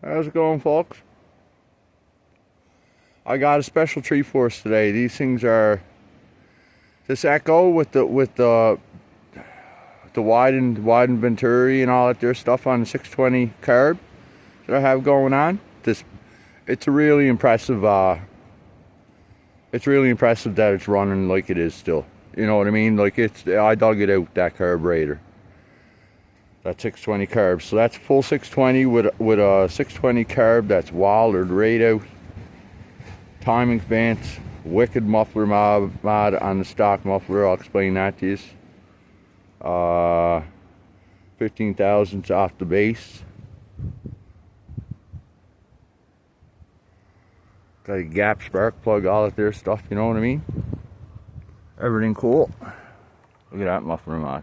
How's it going, folks? I got a special treat for us today. These things are this Echo with the widened Venturi and all that there stuff on the 620 carb that I have going on. It's really impressive. It's really impressive that it's running like it is still. You know what I mean? Like I dug it out, that carburetor. That 620 carb. So that's full 620 with a 620 carb that's waldered right out. Timing conveyance, wicked muffler mod on the stock muffler. I'll explain that to you. 15 thousandths off the base. Got a gap spark plug, all that there stuff, you know what I mean? Everything cool. Look at that muffler mod.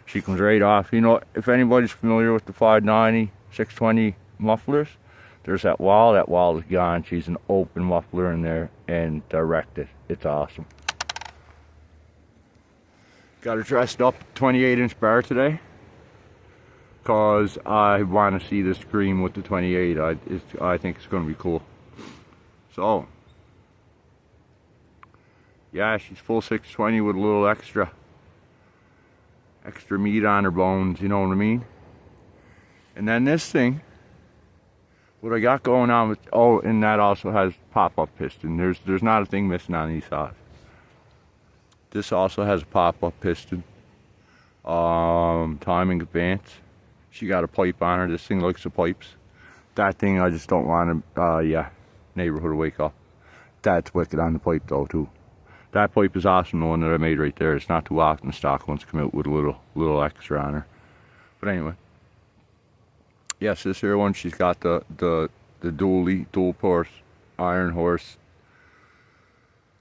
She comes right off. You know, if anybody's familiar with the 590, 620 mufflers, there's that wall. That wall is gone. She's an open muffler in there and directed. It's awesome. Got her dressed up 28-inch bar today because I want to see the scream with the 28. I think it's going to be cool. So, yeah, she's full 620 with a little extra meat on her bones, you know what I mean? And then this thing, what I got going on with, oh, and that also has pop-up piston. There's not a thing missing on these saws. This also has a pop-up piston. Timing conveyance. She got a pipe on her. This thing likes the pipes. That thing I just don't want to, yeah, neighborhood to wake up. That's wicked on the pipe though too. That pipe is awesome, the one that I made right there. It's not too often the stock ones come out with a little extra on her. But anyway. Yes, this here one, she's got the dual port iron horse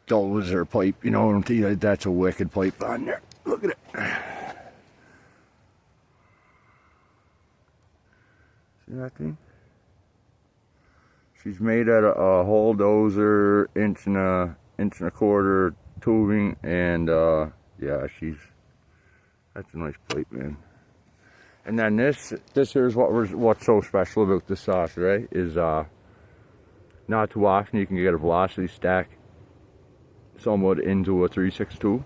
dozer pipe, you know what I'm telling you, that's a wicked pipe on there. Look at it. See that thing? She's made out of a whole dozer, inch and a quarter tubing, and yeah, that's a nice pipe, man. And then this here's what's so special about this sauce, right? Is not too often you can get a velocity stack somewhat into a 362.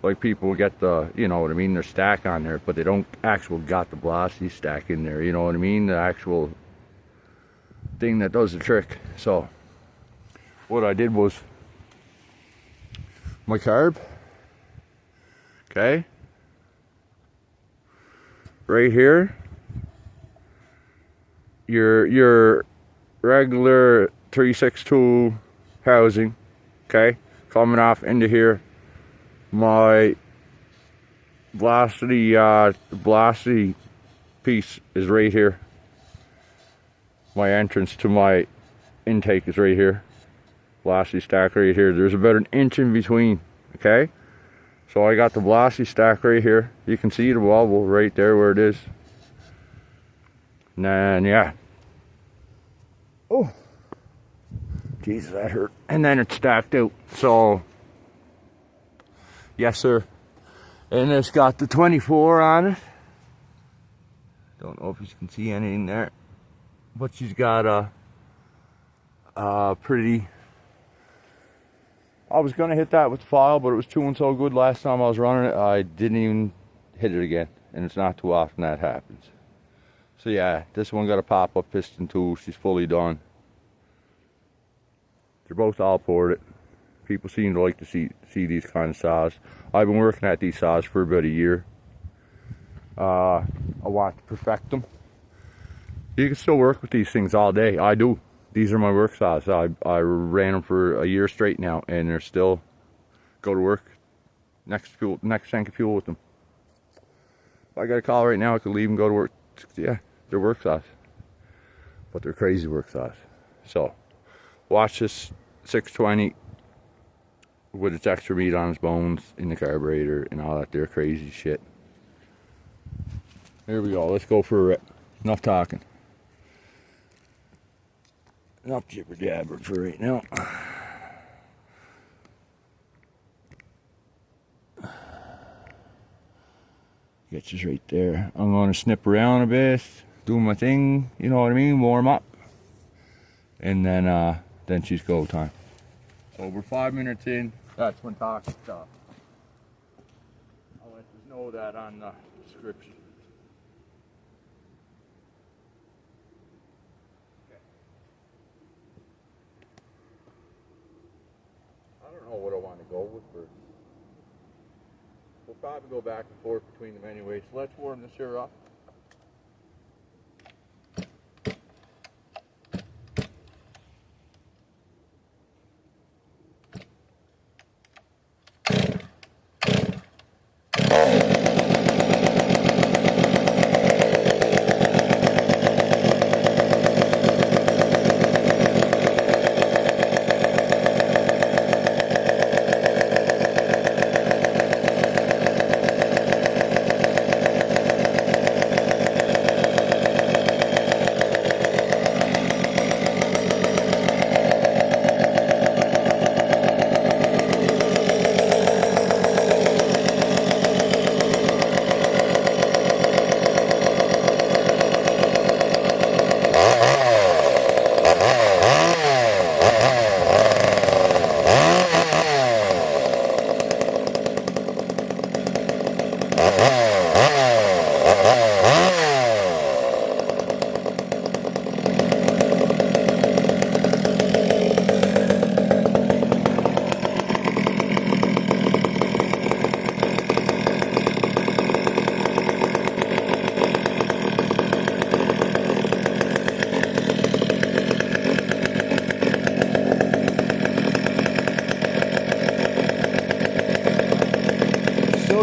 Like people get the, you know what I mean, their stack on there, but they don't actually got the velocity stack in there, you know what I mean? The actual thing that does the trick. So what I did was my carb, okay, right here, your regular 362 housing, okay, coming off into here. My velocity piece is right here. My entrance to my intake is right here. Velocity stack right here. There's about an inch in between, okay? So I got the velocity stack right here. You can see the wobble right there where it is. And then, yeah. Oh, Jesus, that hurt. And then it's stacked out. So, yes, sir. And it's got the 24 on it. Don't know if you can see anything there. But she's got a pretty... I was going to hit that with the file, but it was chewing so good last time I was running it, I didn't even hit it again. And it's not too often that happens. So yeah, this one got a pop-up piston too. She's fully done. They're both all ported. People seem to like to see these kind of saws. I've been working at these saws for about a year. I want to perfect them. You can still work with these things all day. I do. These are my work saws. I ran them for a year straight now, and they're still go to work. Next tank of fuel with them. If I got a call right now, I could leave and go to work. Yeah, they're work saws, but they're crazy work saws. So, watch this 620 with its extra meat on its bones in the carburetor and all that there crazy shit. Here we go. Let's go for a rip. Enough talking. Enough jibber jabber for right now. Gets us right there. I'm going to snip around a bit, do my thing, you know what I mean, warm up. and then she's go time. So we're 5 minutes in. That's when talking stops. I'll let you know that on the description. Okay. I don't know what I want to go with first. We'll probably go back and forth between them anyway, so let's warm this here up.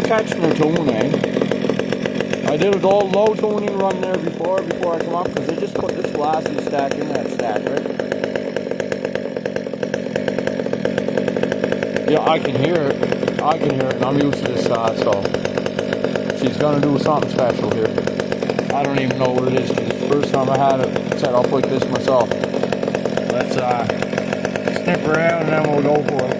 Catch no tuning. I did a low tuning run there before I come up because they just put this blasting stack in that stack, right? Yeah, I can hear it. And I'm used to this so she's gonna do something special here. I don't even know what it is because it's the first time I had it set up like this myself. Let's snip around and then we'll go for it.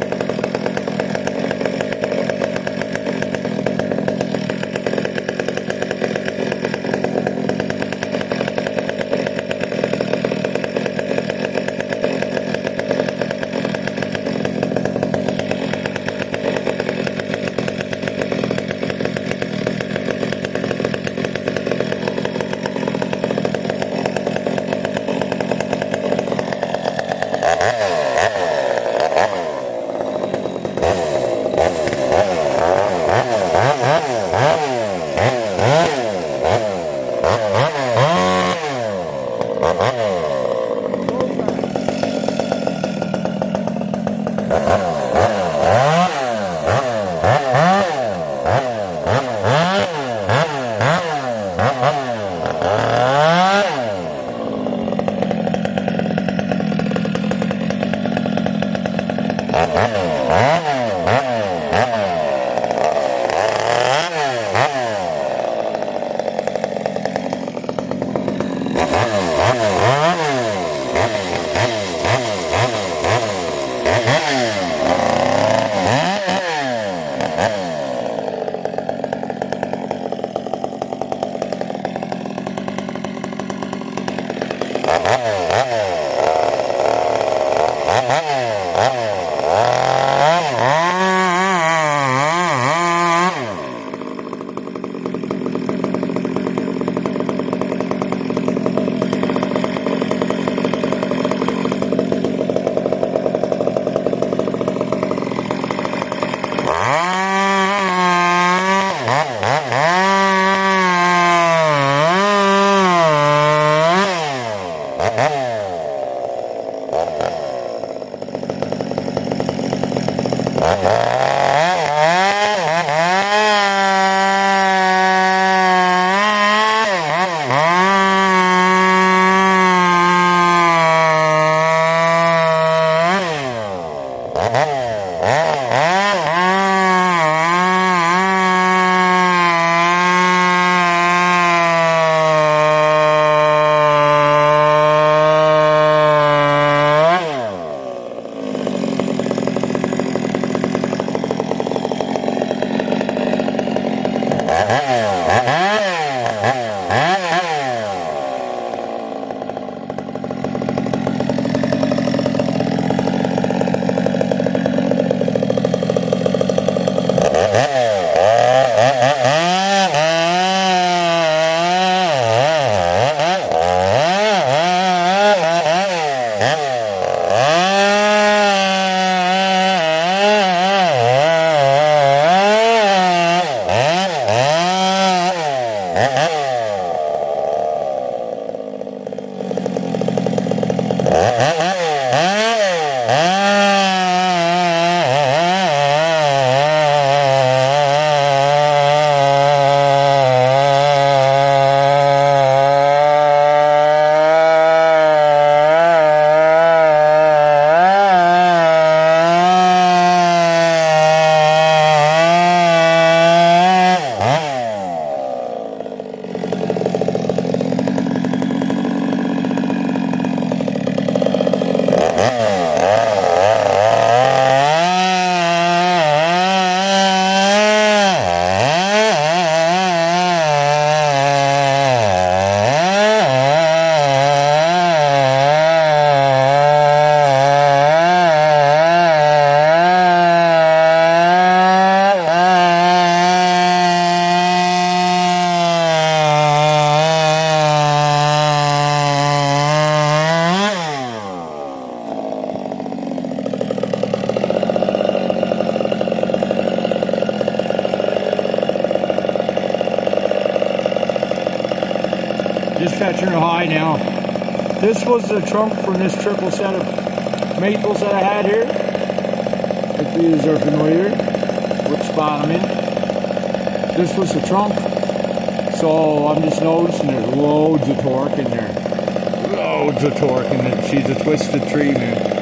catching her high now. This was the trunk from this triple set of maples that I had here. If these are familiar, which spot I'm in. This was the trunk. So I'm just noticing there's loads of torque in there. Loads of torque in it. She's a twisted tree, man.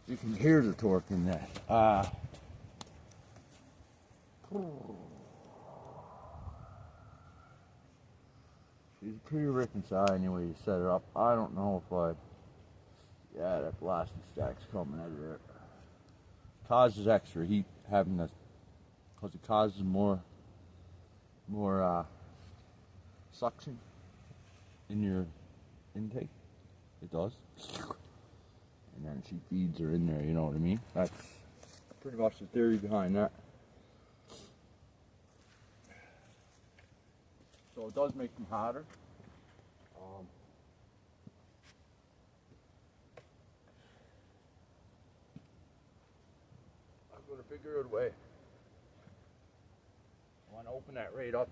You can hear the torque in that. She's a pretty ripping side anyway you set it up. I don't know if yeah, that plastic stack's coming out of there. Causes extra heat having this, because it causes more suction in your intake. It does. And then she feeds her in there, you know what I mean? That's pretty much the theory behind that. So it does make them hotter. I'm going to figure out a way. I want to open that right up.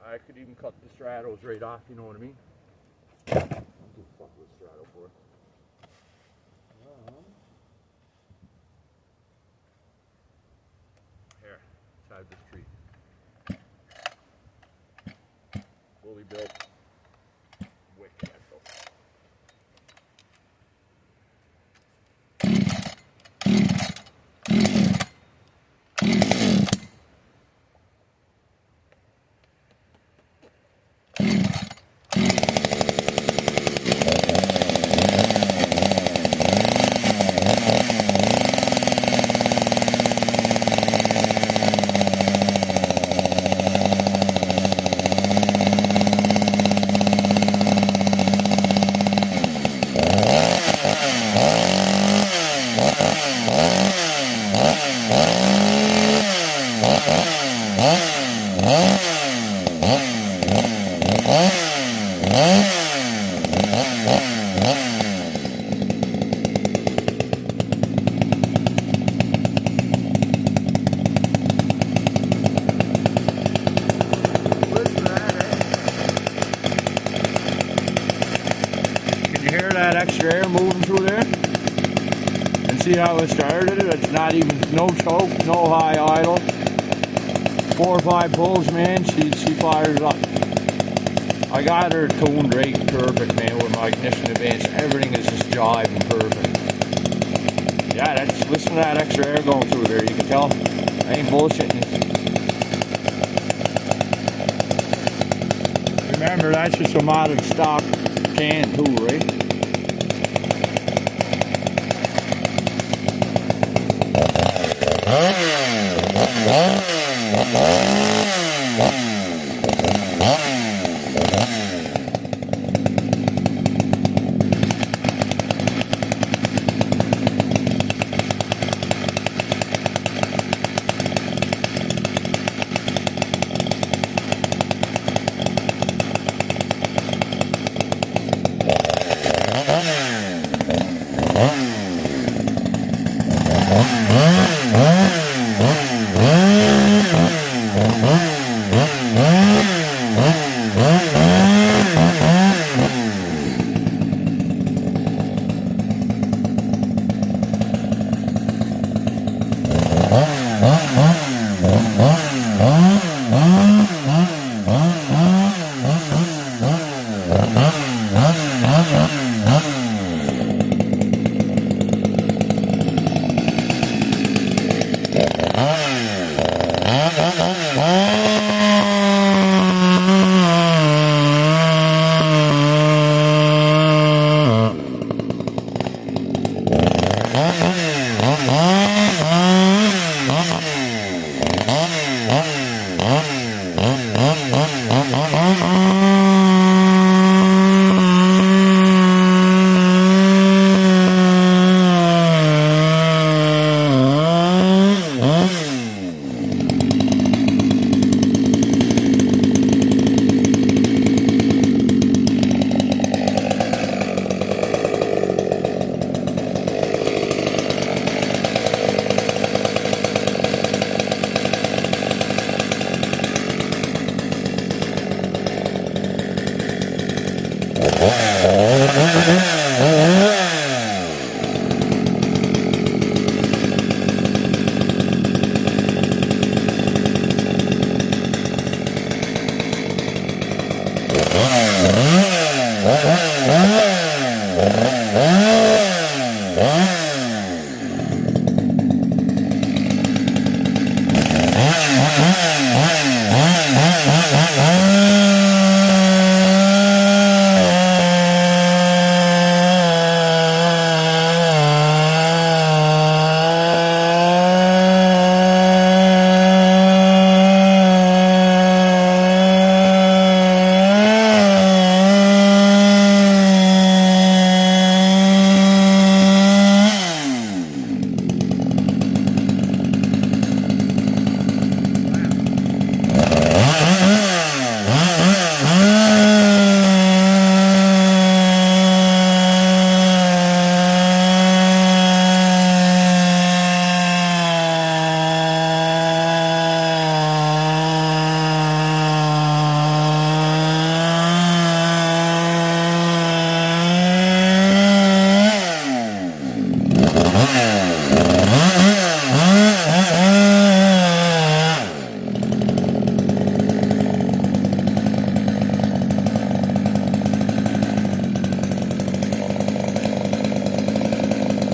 I could even cut the stratos right off, you know what I mean? I'll do fuck with strato for it. Here, inside this tree. Fully built. Wicked. That extra air moving through there, and see how it started it. It's not even no choke, no high idle. 4 or 5 pulls, man. She fires up. I got her tuned right perfect, man, with my ignition advance. Everything is just jiving perfect. Yeah, that's, listen to that extra air going through there. You can tell I ain't bullshitting you. Remember, that's just a modded stock can too, right?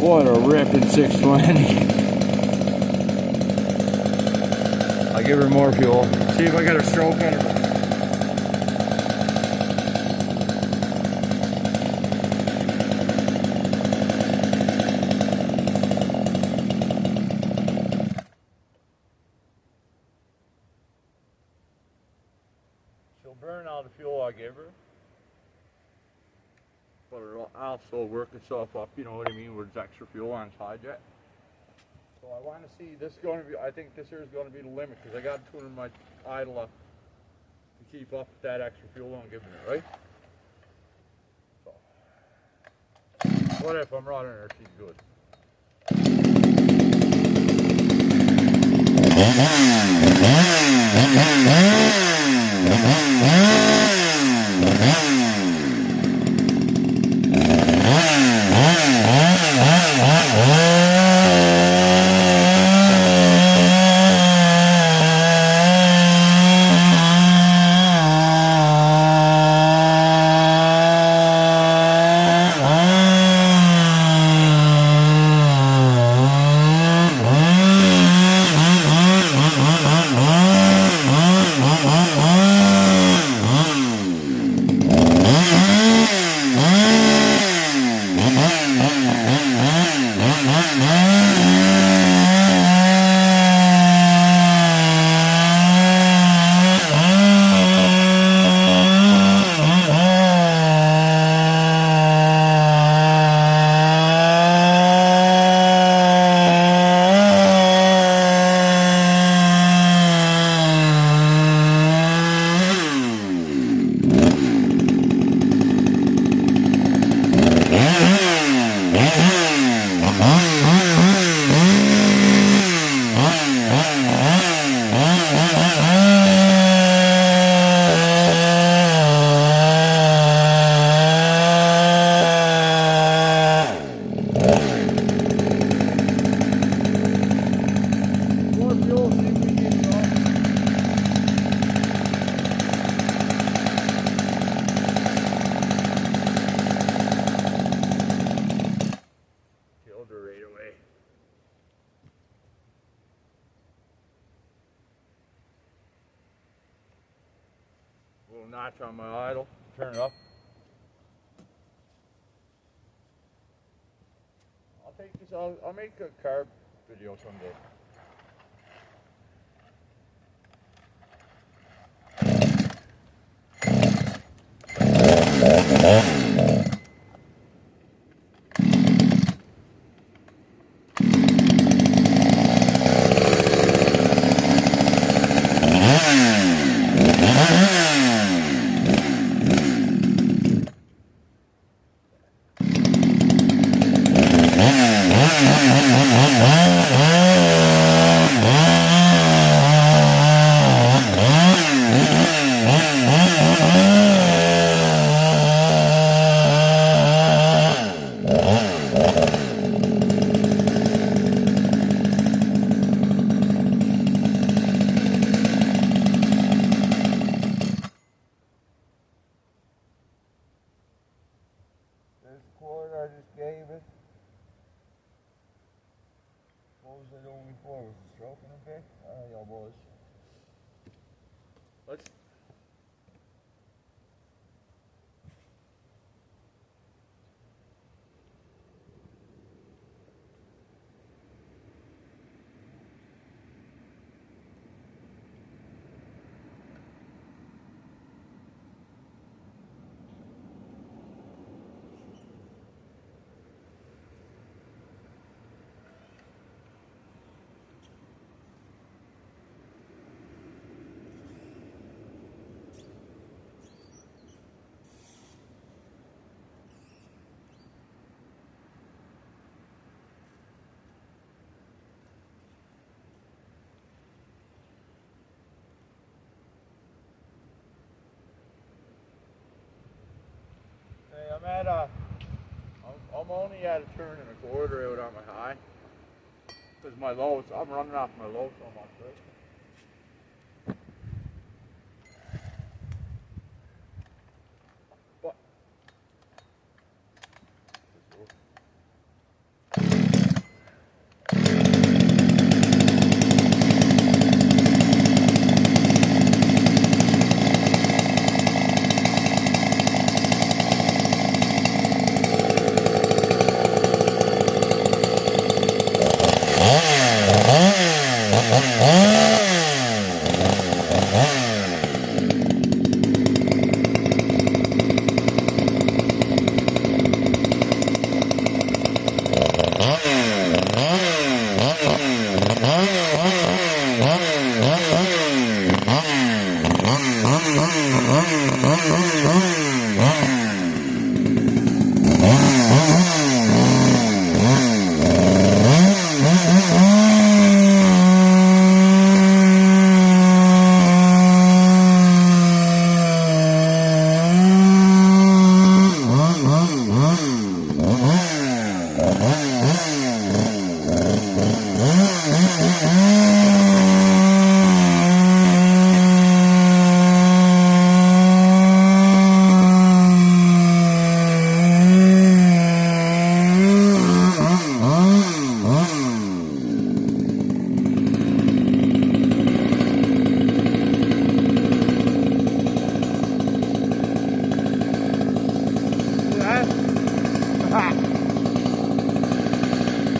What a ripping 620. I give her more fuel. See if I get her stroke on her. She'll burn all the fuel I give her. But it'll also work itself up, you know what I mean, with extra fuel on side yet. So I want to see, this is going to be, I think this here is going to be the limit, because I got to tune in my idle up to keep up with that extra fuel I'm giving her, right? So, what if I'm running her, she's good. notch on my idle. Turn it up. I'll take this. I'll make a carb video someday. This quote I just gave it. What was I doing before? Was it stroking a bit? Yeah, it was. Let's. I'm only at a turn and a quarter out on my high. Because my low, I'm running off my low so much, right?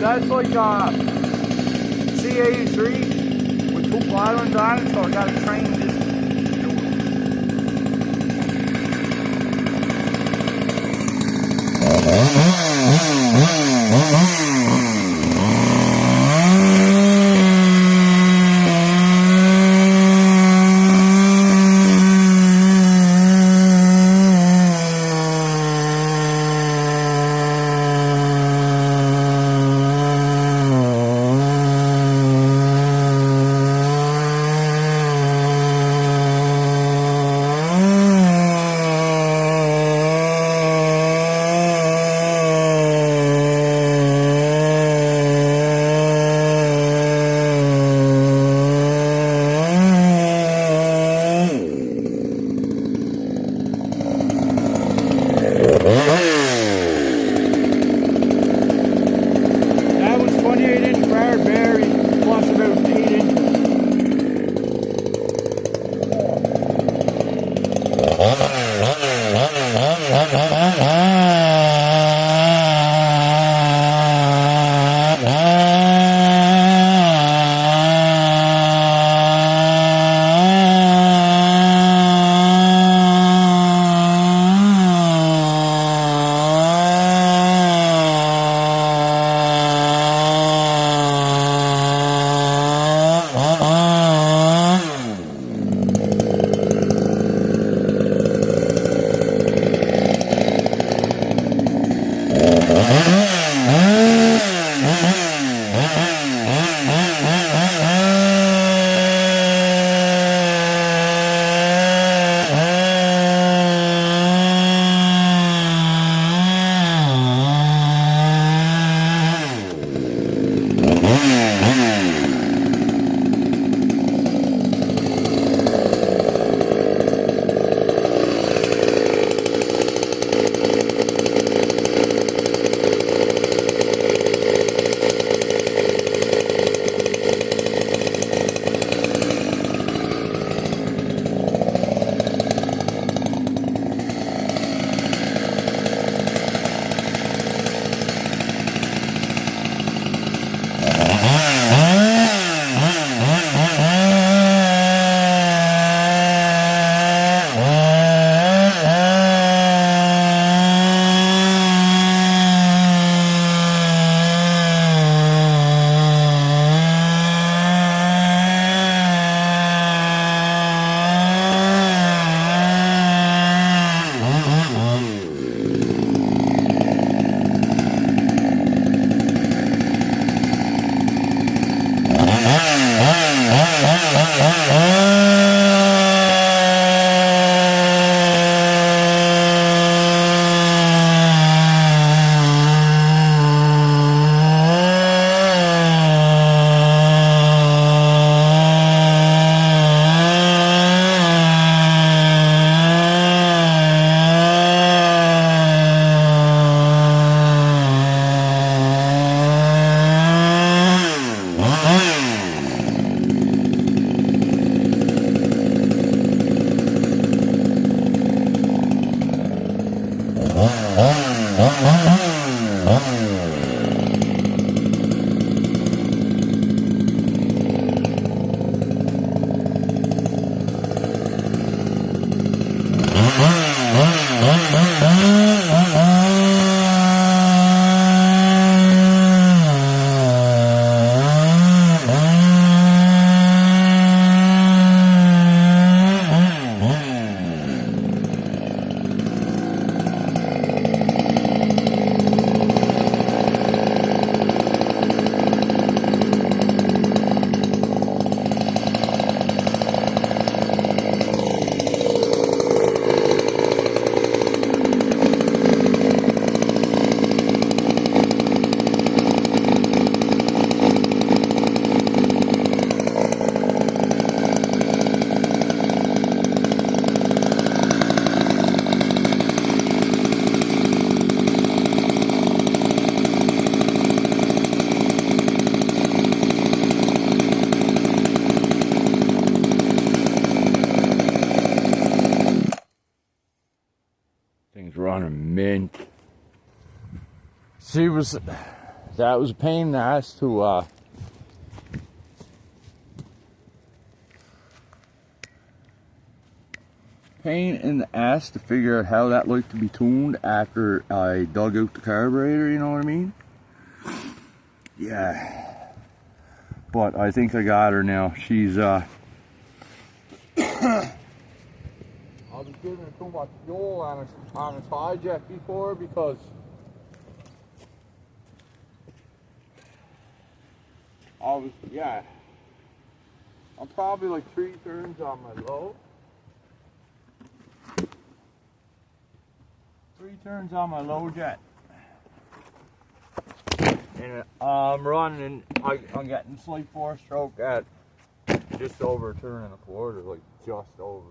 That's like C83 with two pylons on it, so I got to train this. Things running mint. See, that was a pain in the ass to figure out how that liked to be tuned after I dug out the carburetor, you know what I mean? Yeah. But I think I got her now. She's I was giving it too much fuel on its hijack before because I'm probably like 3 turns on my low. 3 turns on my low jet. And I'm running, I'm getting slight 4-stroke at just over a turn and a quarter, like just over.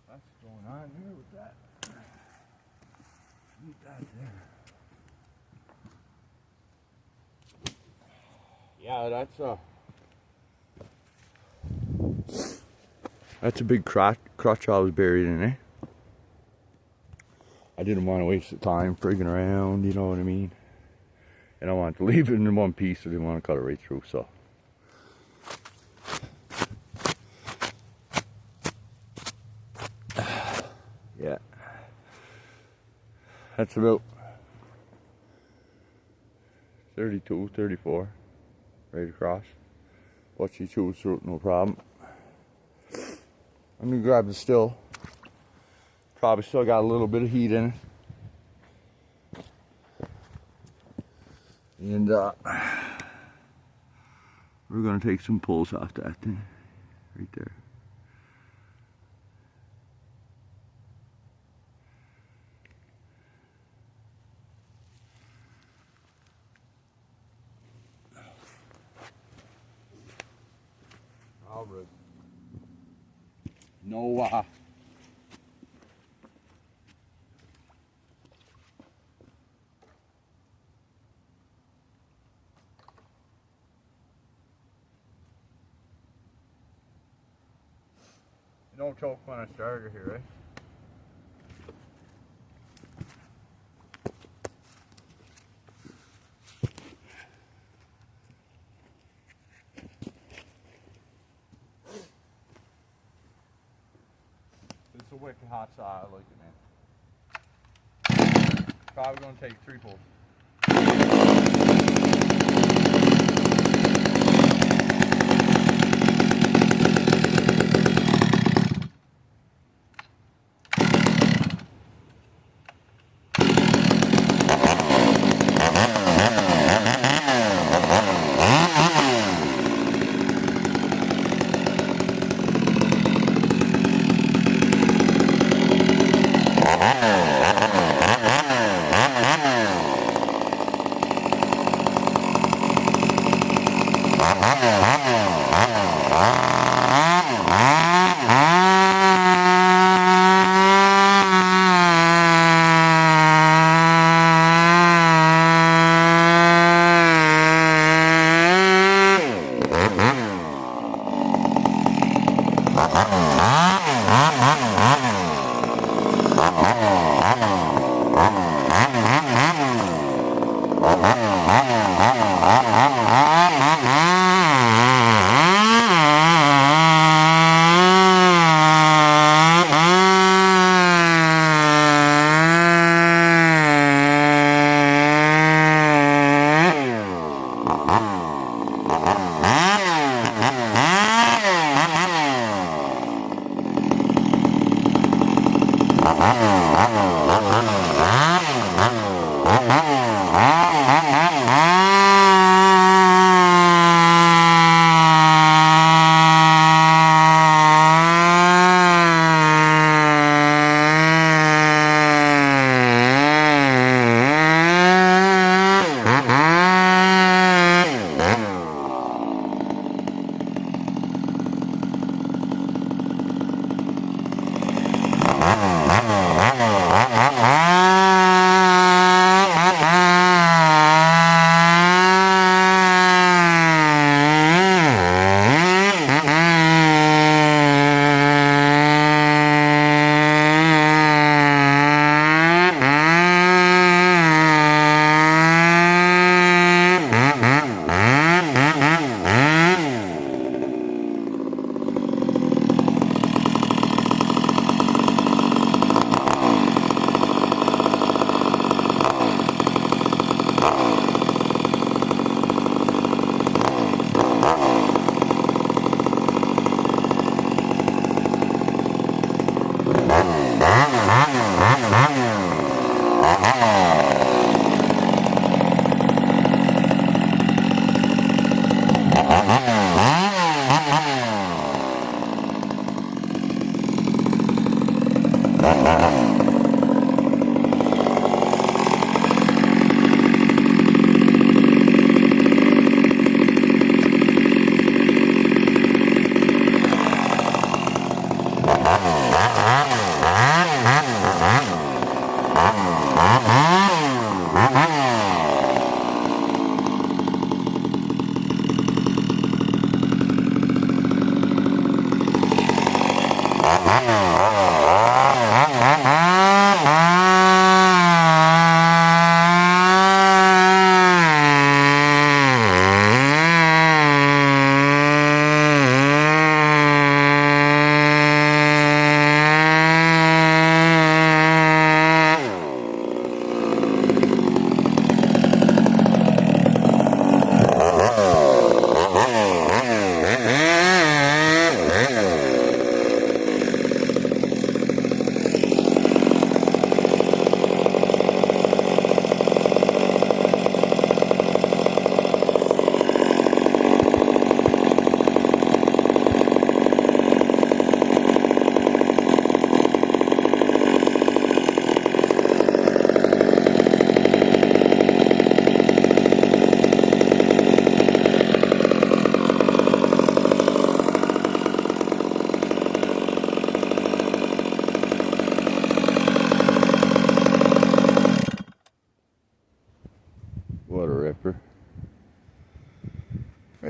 What's going on here with that? Leave that there. Yeah, that's a big crutch I was buried in, eh? I didn't want to waste the time frigging around, you know what I mean? And I wanted to leave it in one piece, so I didn't want to cut it right through, so. Yeah. That's about 32, 34, right across. But she chews through it, no problem. I'm gonna grab the Stihl. Probably still got a little bit of heat in it. And we're gonna take some pulls off that thing right there. All right. No, you don't choke when I started here, right? It's a wicked hot saw, I like it, man. Probably gonna take 3 pulls.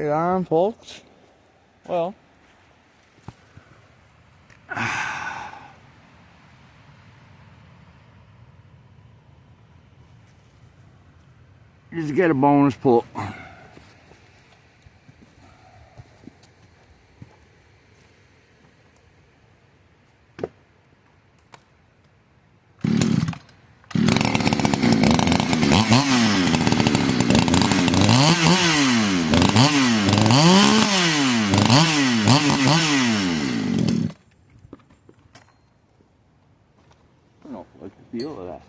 Right on, folks. Well, just get a bonus pull. I don't like the feel of that.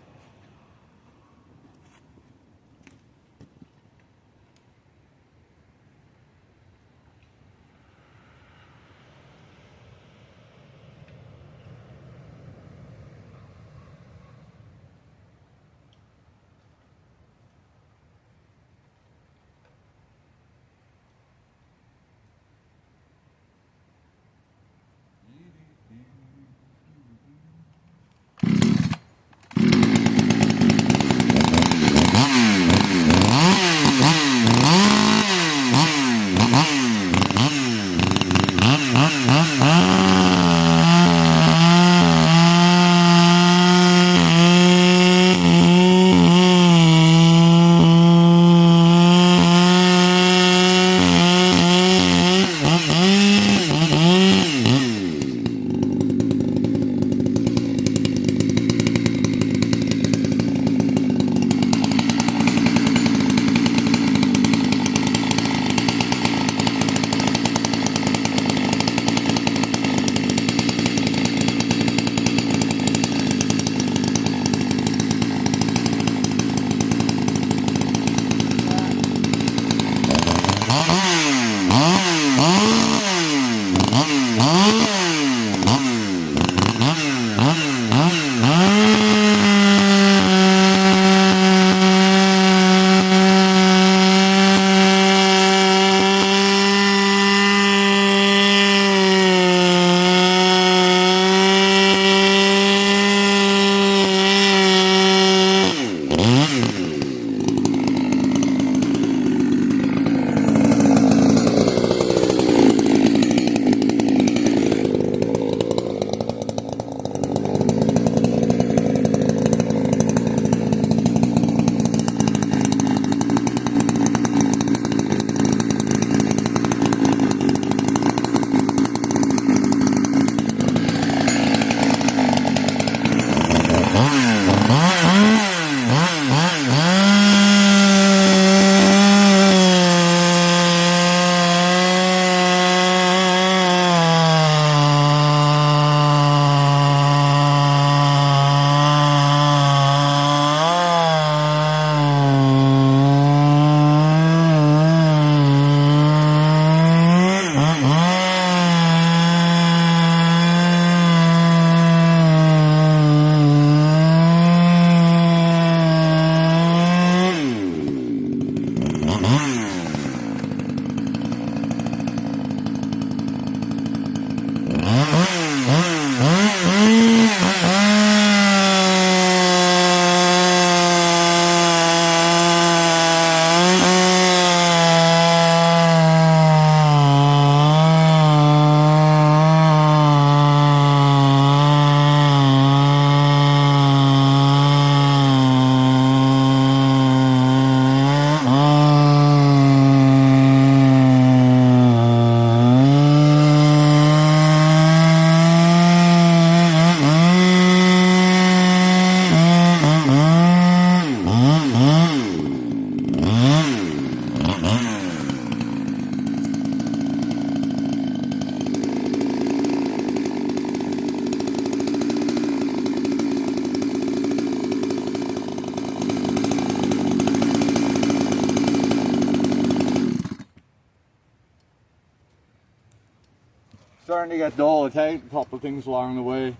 Starting to get dull. It takes a couple of things along the way,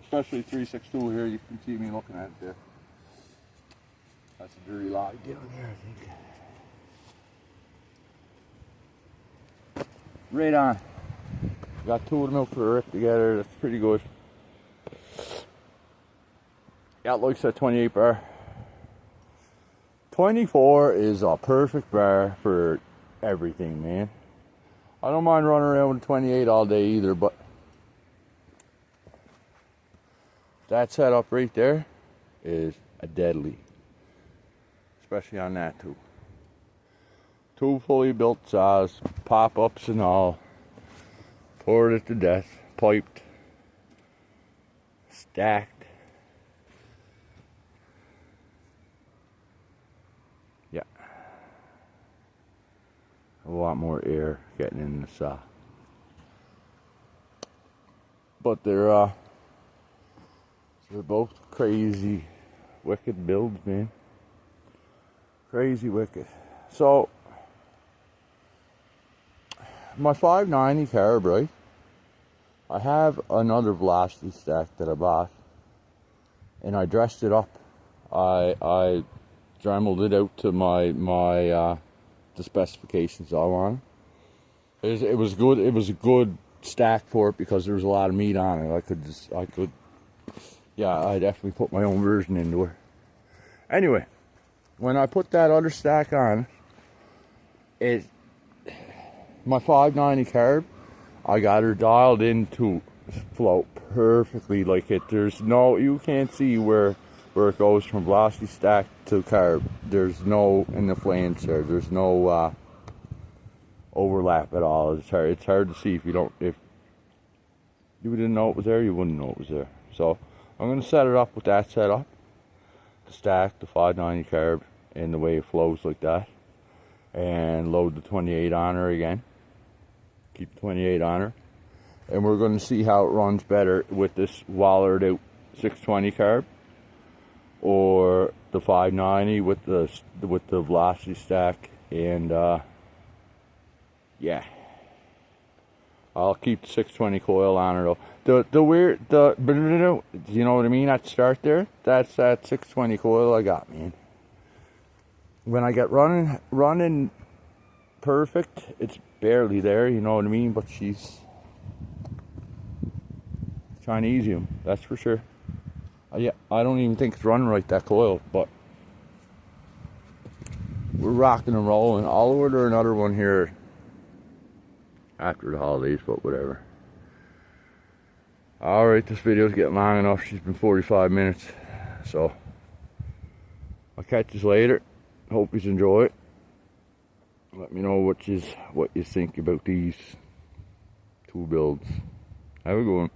especially 362 here. You can see me looking at it there. That's a dirty log down there, I think. Right on. Got two of them out for a rip together. That's pretty good. Got like a 28 bar. 24 is a perfect bar for everything, man. I don't mind running around with a 28 all day either, but that setup right there is a deadly. Especially on that too. Two fully built saws, pop-ups and all. Poured it to death, piped, stacked. Yeah. A lot more air getting in the saw. But they're both crazy, wicked builds, man. Crazy wicked. So, my 590 carb, right? I have another velocity stack that I bought, and I dressed it up. I dremeled it out to the specifications I wanted. It was good. It was a good stack for it because there was a lot of meat on it. I definitely put my own version into it. Anyway, when I put that other stack on, my 590 carb, I got her dialed in to float perfectly like it. You can't see where it goes from velocity stack to carb. There's no, in the flange there's no overlap at all. It's hard to see if you didn't know it was there, you wouldn't know it was there. So I'm going to set it up with that setup. The stack, the 590 carb, and the way it flows like that. And load the 28 on her again. Keep the 28 on her. And we're going to see how it runs better with this wallered out 620 carb. Or the 590 with the velocity stack. And yeah. I'll keep the 620 coil on her though. You know what I mean at the start there? That's that 620 coil I got, man. When I get running perfect, it's barely there, you know what I mean? But she's trying to easy him, that's for sure. Yeah, I don't even think it's running right, that coil, but we're rocking and rolling. I'll order another one here after the holidays, but whatever. Alright, this video's getting long enough. She's been 45 minutes. So, I'll catch you later. Hope you enjoy it. Let me know what you think about these two builds. Have a good one.